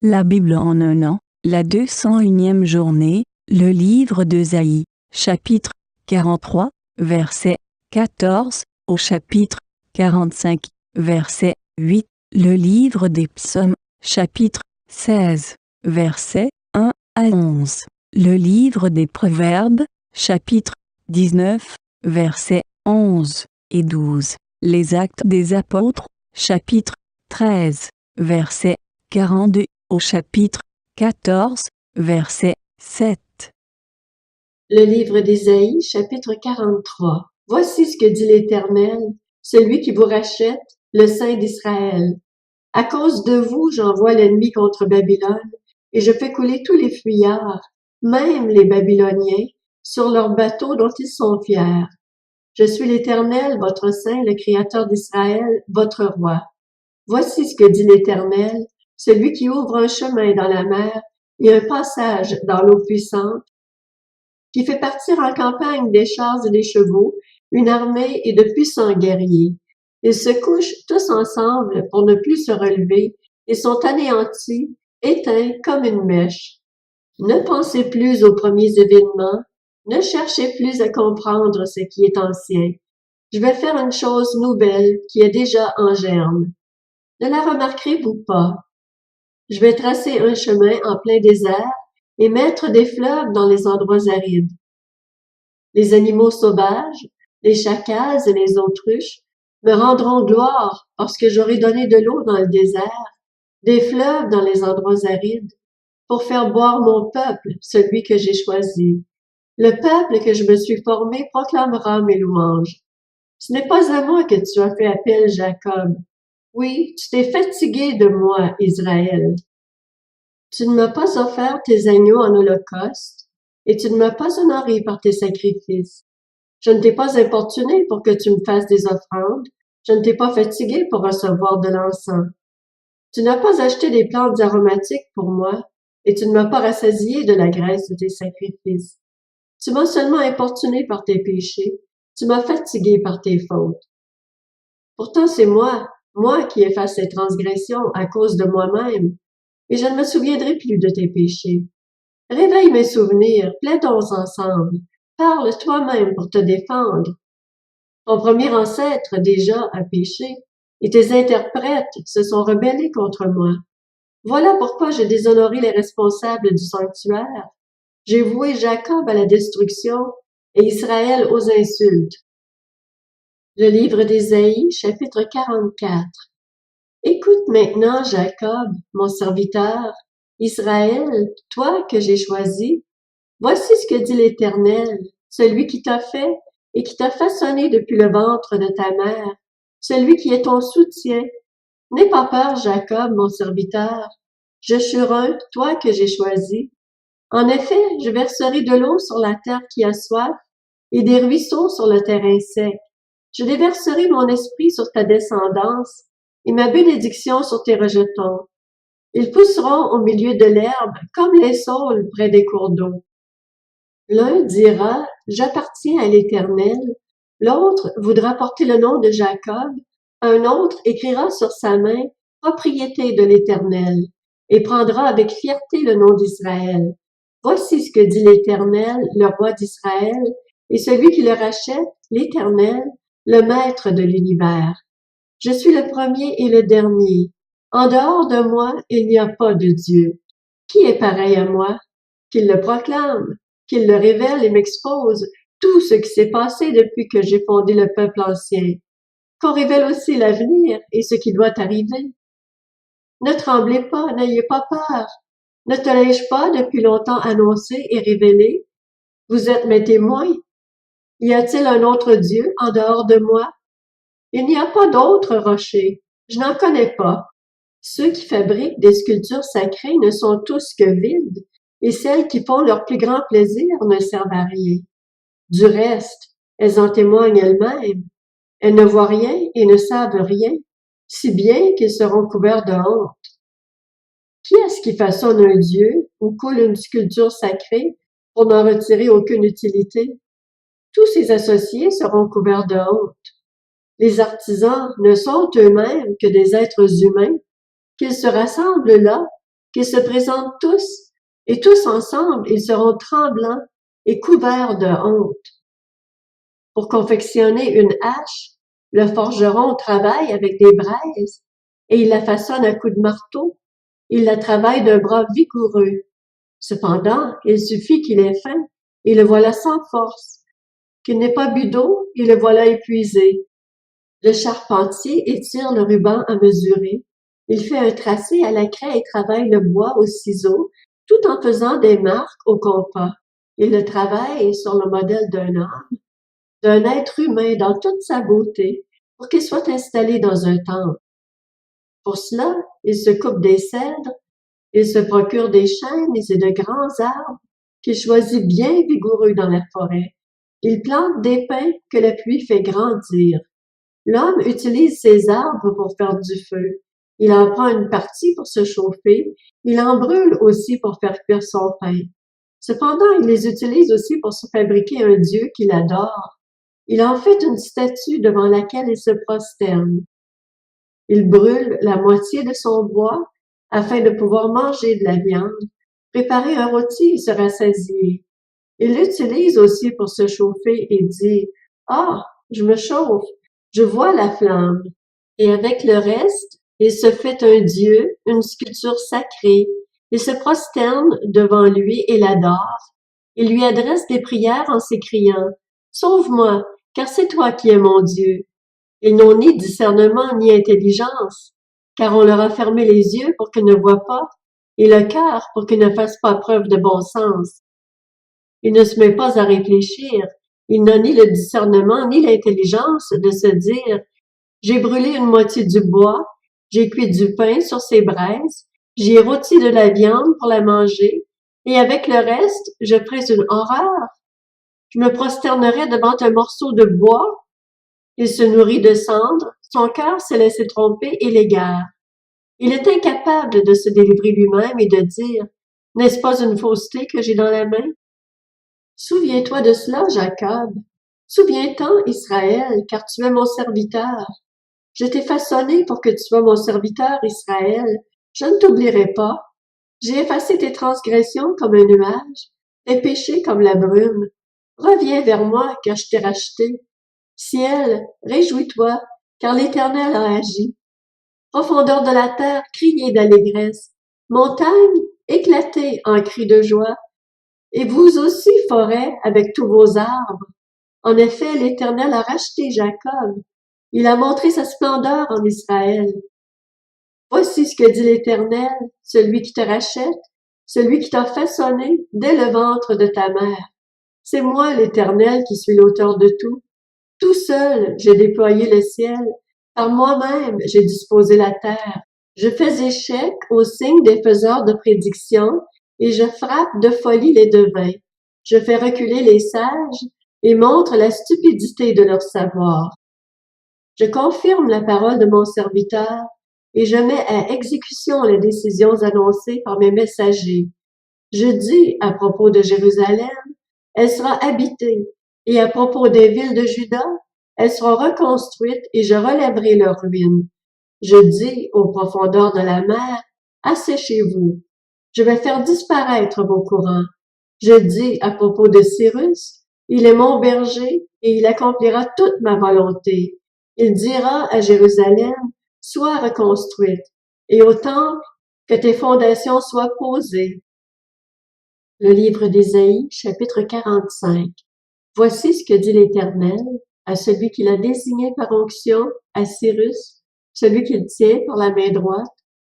La Bible en un an, la 201e journée, le livre d'Ésaïe, chapitre 43, verset 14, au chapitre 45, verset 8, le livre des psaumes, chapitre 16, verset 1 à 11, le livre des proverbes, chapitre 19, versets 11 et 12, les actes des apôtres, chapitre 13, verset 42, au chapitre 14, verset 7. Le livre d'Ésaïe, chapitre 43. Voici ce que dit l'Éternel, celui qui vous rachète, le Saint d'Israël. À cause de vous, j'envoie l'ennemi contre Babylone, et je fais couler tous les fuyards, même les Babyloniens, sur leurs bateaux dont ils sont fiers. Je suis l'Éternel, votre Saint, le Créateur d'Israël, votre Roi. Voici ce que dit l'Éternel, celui qui ouvre un chemin dans la mer et un passage dans l'eau puissante, qui fait partir en campagne des chars et des chevaux, une armée et de puissants guerriers. Ils se couchent tous ensemble pour ne plus se relever et sont anéantis, éteints comme une mèche. Ne pensez plus aux premiers événements, ne cherchez plus à comprendre ce qui est ancien. Je vais faire une chose nouvelle qui est déjà en germe. Ne la remarquerez-vous pas? Je vais tracer un chemin en plein désert et mettre des fleuves dans les endroits arides. Les animaux sauvages, les chacals et les autruches me rendront gloire parce que j'aurai donné de l'eau dans le désert, des fleuves dans les endroits arides, pour faire boire mon peuple, celui que j'ai choisi. Le peuple que je me suis formé proclamera mes louanges. Ce n'est pas à moi que tu as fait appel, Jacob. Oui, tu t'es fatigué de moi, Israël. Tu ne m'as pas offert tes agneaux en holocauste, et tu ne m'as pas honoré par tes sacrifices. Je ne t'ai pas importuné pour que tu me fasses des offrandes, je ne t'ai pas fatigué pour recevoir de l'encens. Tu n'as pas acheté des plantes aromatiques pour moi, et tu ne m'as pas rassasié de la graisse de tes sacrifices. Tu m'as seulement importuné par tes péchés, tu m'as fatigué par tes fautes. Pourtant c'est moi qui efface ces transgressions à cause de moi-même, et je ne me souviendrai plus de tes péchés. Réveille mes souvenirs, plaidons ensemble, parle toi-même pour te défendre. Ton premier ancêtre déjà a péché, et tes interprètes se sont rebellés contre moi. Voilà pourquoi j'ai déshonoré les responsables du sanctuaire. J'ai voué Jacob à la destruction et Israël aux insultes. Le livre d'Ésaïe, chapitre 44. Écoute maintenant, Jacob, mon serviteur, Israël, toi que j'ai choisi. Voici ce que dit l'Éternel, celui qui t'a fait et qui t'a façonné depuis le ventre de ta mère, celui qui est ton soutien. N'aie pas peur, Jacob, mon serviteur. Je suis un, toi que j'ai choisi. En effet, je verserai de l'eau sur la terre qui a soif et des ruisseaux sur le terrain sec. Je déverserai mon esprit sur ta descendance et ma bénédiction sur tes rejetons. Ils pousseront au milieu de l'herbe comme les saules près des cours d'eau. L'un dira, j'appartiens à l'Éternel, l'autre voudra porter le nom de Jacob, un autre écrira sur sa main, propriété de l'Éternel, et prendra avec fierté le nom d'Israël. Voici ce que dit l'Éternel, le roi d'Israël, et celui qui le rachète, l'Éternel, le maître de l'univers. Je suis le premier et le dernier. En dehors de moi, il n'y a pas de Dieu. Qui est pareil à moi? Qu'il le proclame, qu'il le révèle et m'expose tout ce qui s'est passé depuis que j'ai fondé le peuple ancien. Qu'on révèle aussi l'avenir et ce qui doit arriver. Ne tremblez pas, n'ayez pas peur. Ne te l'ai-je pas depuis longtemps annoncé et révélé? Vous êtes mes témoins. Y a-t-il un autre Dieu en dehors de moi? Il n'y a pas d'autre rocher. Je n'en connais pas. Ceux qui fabriquent des sculptures sacrées ne sont tous que vides, et celles qui font leur plus grand plaisir ne servent à rien. Du reste, elles en témoignent elles-mêmes. Elles ne voient rien et ne savent rien, si bien qu'ils seront couverts de honte. Qui est-ce qui façonne un dieu ou coule une sculpture sacrée pour n'en retirer aucune utilité? Tous ses associés seront couverts de honte. Les artisans ne sont eux-mêmes que des êtres humains, qu'ils se rassemblent là qu'ils se présentent tous, et tous ensemble, ils seront tremblants et couverts de honte. Pour confectionner une hache, le forgeron travaille avec des braises, et il la façonne à coups de marteau. Il la travaille d'un bras vigoureux. Cependant, il suffit qu'il ait faim, et le voilà sans force. Qu'il n'ait pas bu d'eau, et le voilà épuisé. Le charpentier étire le ruban à mesurer. Il fait un tracé à la craie et travaille le bois au ciseau, tout en faisant des marques au compas. Il le travaille sur le modèle d'un homme, d'un être humain dans toute sa beauté, pour qu'il soit installé dans un temple. Pour cela, il se coupe des cèdres, il se procure des chênes et de grands arbres qu'il choisit bien vigoureux dans la forêt. Il plante des pins que la pluie fait grandir. L'homme utilise ces arbres pour faire du feu. Il en prend une partie pour se chauffer. Il en brûle aussi pour faire cuire son pain. Cependant, il les utilise aussi pour se fabriquer un dieu qu'il adore. Il en fait une statue devant laquelle il se prosterne. Il brûle la moitié de son bois afin de pouvoir manger de la viande, préparer un rôti et se rassasier. Il l'utilise aussi pour se chauffer et dit « Ah, je me chauffe, je vois la flamme. » Et avec le reste, il se fait un dieu, une sculpture sacrée. Il se prosterne devant lui et l'adore. Il lui adresse des prières en s'écriant « Sauve-moi, car c'est toi qui es mon Dieu. » Ils n'ont ni discernement ni intelligence, car on leur a fermé les yeux pour qu'ils ne voient pas, et le cœur pour qu'ils ne fassent pas preuve de bon sens. Il ne se met pas à réfléchir, il n'a ni le discernement ni l'intelligence de se dire « J'ai brûlé une moitié du bois, j'ai cuit du pain sur ses braises, j'ai rôti de la viande pour la manger, et avec le reste, je ferai une horreur. Je me prosternerai devant un morceau de bois. » Il se nourrit de cendres, son cœur s'est laissé tromper et l'égare. Il est incapable de se délivrer lui-même et de dire « N'est-ce pas une fausseté que j'ai dans la main? » Souviens-toi de cela, Jacob. Souviens-t'en, Israël, car tu es mon serviteur. Je t'ai façonné pour que tu sois mon serviteur, Israël. Je ne t'oublierai pas. J'ai effacé tes transgressions comme un nuage, tes péchés comme la brume. Reviens vers moi, car je t'ai racheté. Ciel, réjouis-toi, car l'Éternel a agi. Profondeur de la terre, criez d'allégresse. Montagne, éclatez en cris de joie. Et vous aussi, forêt, avec tous vos arbres. En effet, l'Éternel a racheté Jacob. Il a montré sa splendeur en Israël. Voici ce que dit l'Éternel, celui qui te rachète, celui qui t'a façonné dès le ventre de ta mère. C'est moi, l'Éternel, qui suis l'auteur de tout. Tout seul, j'ai déployé le ciel. Par moi-même, j'ai disposé la terre. Je fais échec au signe des faiseurs de prédictions et je frappe de folie les devins. Je fais reculer les sages et montre la stupidité de leur savoir. Je confirme la parole de mon serviteur et je mets à exécution les décisions annoncées par mes messagers. Je dis à propos de Jérusalem, elle sera habitée, et à propos des villes de Juda, elles seront reconstruites et je relèverai leurs ruines. Je dis aux profondeurs de la mer, asséchez-vous. Je vais faire disparaître vos courants. Je dis à propos de Cyrus, il est mon berger et il accomplira toute ma volonté. Il dira à Jérusalem, sois reconstruite, et au temple, que tes fondations soient posées. Le livre d'Ésaïe, chapitre 45. Voici ce que dit l'Éternel à celui qu'il a désigné par onction, à Cyrus, celui qu'il tient par la main droite,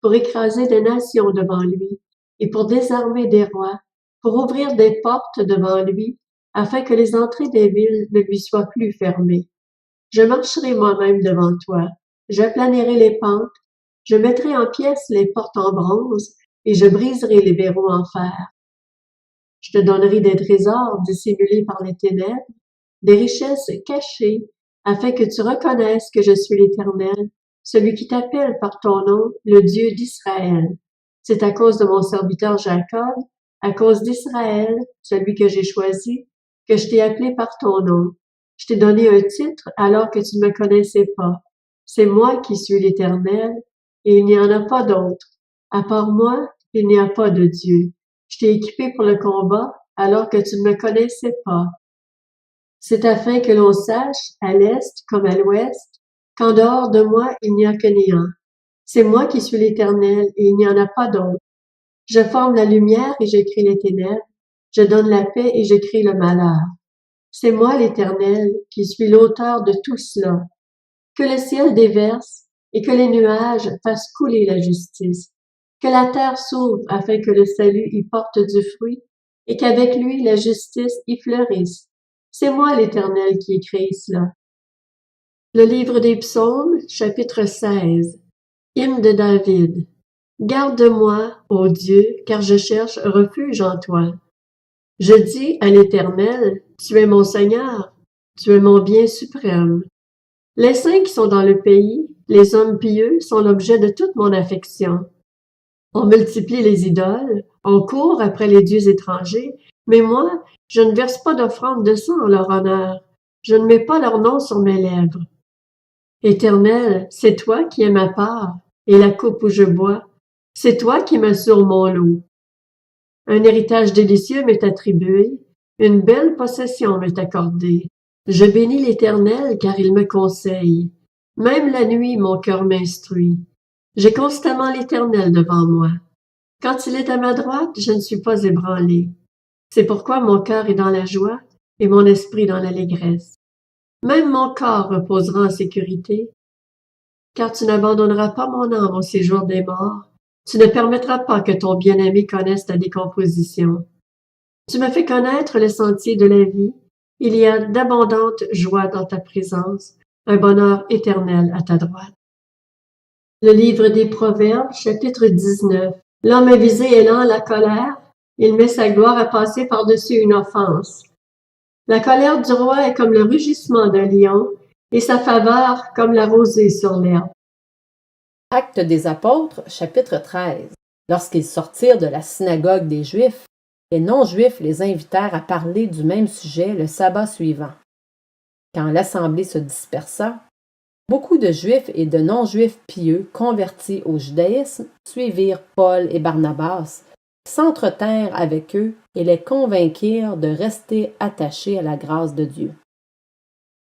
pour écraser des nations devant lui, et pour désarmer des rois, pour ouvrir des portes devant lui, afin que les entrées des villes ne lui soient plus fermées. Je marcherai moi-même devant toi, j'aplanirai les pentes, je mettrai en pièces les portes en bronze, et je briserai les verrous en fer. Je te donnerai des trésors dissimulés par les ténèbres, des richesses cachées, afin que tu reconnaisses que je suis l'Éternel, celui qui t'appelle par ton nom, le Dieu d'Israël. C'est à cause de mon serviteur Jacob, à cause d'Israël, celui que j'ai choisi, que je t'ai appelé par ton nom. Je t'ai donné un titre alors que tu ne me connaissais pas. C'est moi qui suis l'Éternel, et il n'y en a pas d'autre. À part moi, il n'y a pas de Dieu. Je t'ai équipé pour le combat alors que tu ne me connaissais pas. C'est afin que l'on sache, à l'est comme à l'ouest, qu'en dehors de moi il n'y a que néant. C'est moi qui suis l'Éternel et il n'y en a pas d'autre. Je forme la lumière et je crée les ténèbres. Je donne la paix et je crée le malheur. C'est moi l'Éternel qui suis l'auteur de tout cela. Que le ciel déverse et que les nuages fassent couler la justice. Que la terre s'ouvre afin que le salut y porte du fruit et qu'avec lui la justice y fleurisse. C'est moi l'Éternel qui ai créé cela. Le livre des psaumes, chapitre 16. Hymne de David. Garde-moi, ô Dieu, car je cherche refuge en toi. Je dis à l'Éternel, tu es mon Seigneur, tu es mon bien suprême. Les saints qui sont dans le pays, les hommes pieux, sont l'objet de toute mon affection. On multiplie les idoles, on court après les dieux étrangers, mais moi, je ne verse pas d'offrande de sang en leur honneur. Je ne mets pas leur nom sur mes lèvres. Éternel, c'est toi qui es ma part, et la coupe où je bois. C'est toi qui m'assures mon lot. Un héritage délicieux m'est attribué, une belle possession m'est accordée. Je bénis l'Éternel car il me conseille. Même la nuit, mon cœur m'instruit. J'ai constamment l'Éternel devant moi. Quand il est à ma droite, je ne suis pas ébranlé. C'est pourquoi mon cœur est dans la joie et mon esprit dans l'allégresse. Même mon corps reposera en sécurité, car tu n'abandonneras pas mon âme au séjour des morts. Tu ne permettras pas que ton bien-aimé connaisse ta décomposition. Tu me fais connaître le sentier de la vie. Il y a d'abondantes joies dans ta présence, un bonheur éternel à ta droite. Le livre des Proverbes, chapitre 19. L'homme avisé est lent à la colère. Il met sa gloire à passer par-dessus une offense. La colère du roi est comme le rugissement d'un lion, et sa faveur comme la rosée sur l'herbe. Actes des apôtres, chapitre 13. Lorsqu'ils sortirent de la synagogue des Juifs, les non-Juifs les invitèrent à parler du même sujet le sabbat suivant. Quand l'assemblée se dispersa, beaucoup de Juifs et de non-Juifs pieux convertis au judaïsme suivirent Paul et Barnabas, s'entretinrent avec eux et les convainquirent de rester attachés à la grâce de Dieu.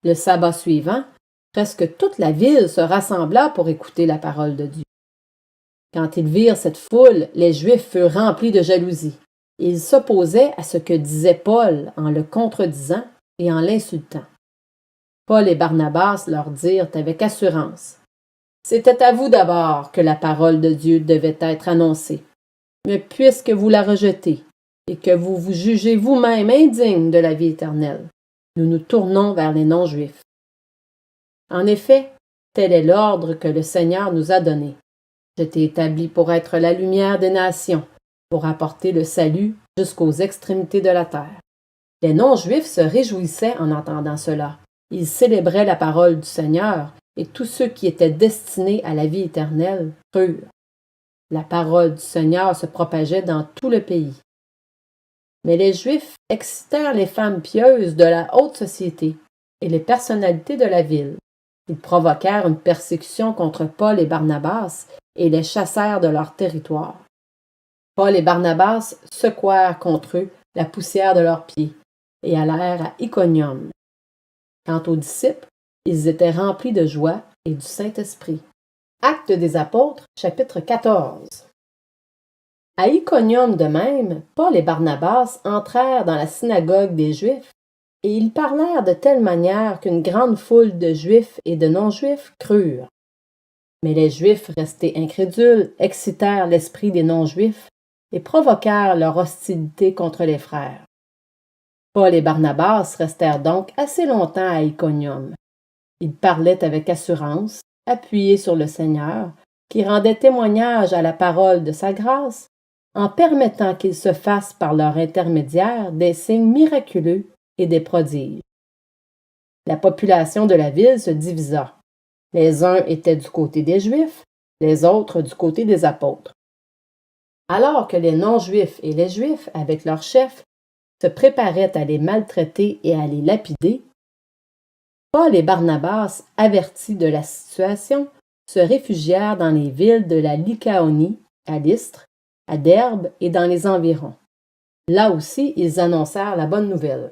Le sabbat suivant, presque toute la ville se rassembla pour écouter la parole de Dieu. Quand ils virent cette foule, les Juifs furent remplis de jalousie. Ils s'opposaient à ce que disait Paul en le contredisant et en l'insultant. Paul et Barnabas leur dirent avec assurance: « C'était à vous d'abord que la parole de Dieu devait être annoncée. Mais puisque vous la rejetez et que vous vous jugez vous-même indigne de la vie éternelle, nous nous tournons vers les non-Juifs. En effet, tel est l'ordre que le Seigneur nous a donné. Je t'ai établi pour être la lumière des nations, pour apporter le salut jusqu'aux extrémités de la terre. » Les non-Juifs se réjouissaient en entendant cela. Ils célébraient la parole du Seigneur, et tous ceux qui étaient destinés à la vie éternelle crurent. La parole du Seigneur se propageait dans tout le pays. Mais les Juifs excitèrent les femmes pieuses de la haute société et les personnalités de la ville. Ils provoquèrent une persécution contre Paul et Barnabas et les chassèrent de leur territoire. Paul et Barnabas secouèrent contre eux la poussière de leurs pieds et allèrent à Iconium. Quant aux disciples, ils étaient remplis de joie et du Saint-Esprit. Actes des apôtres, chapitre 14. À Iconium de même, Paul et Barnabas entrèrent dans la synagogue des Juifs, et ils parlèrent de telle manière qu'une grande foule de Juifs et de non-Juifs crurent. Mais les Juifs, restés incrédules, excitèrent l'esprit des non-Juifs et provoquèrent leur hostilité contre les frères. Paul et Barnabas restèrent donc assez longtemps à Iconium. Ils parlaient avec assurance, appuyés sur le Seigneur, qui rendait témoignage à la parole de sa grâce, en permettant qu'il se fasse par leur intermédiaire des signes miraculeux et des prodiges. La population de la ville se divisa. Les uns étaient du côté des Juifs, les autres du côté des apôtres. Alors que les non-Juifs et les Juifs, avec leurs chefs, se préparaient à les maltraiter et à les lapider, Paul et Barnabas, avertis de la situation, se réfugièrent dans les villes de la Lycaonie, à Lystre, à Derbe et dans les environs. Là aussi, ils annoncèrent la bonne nouvelle.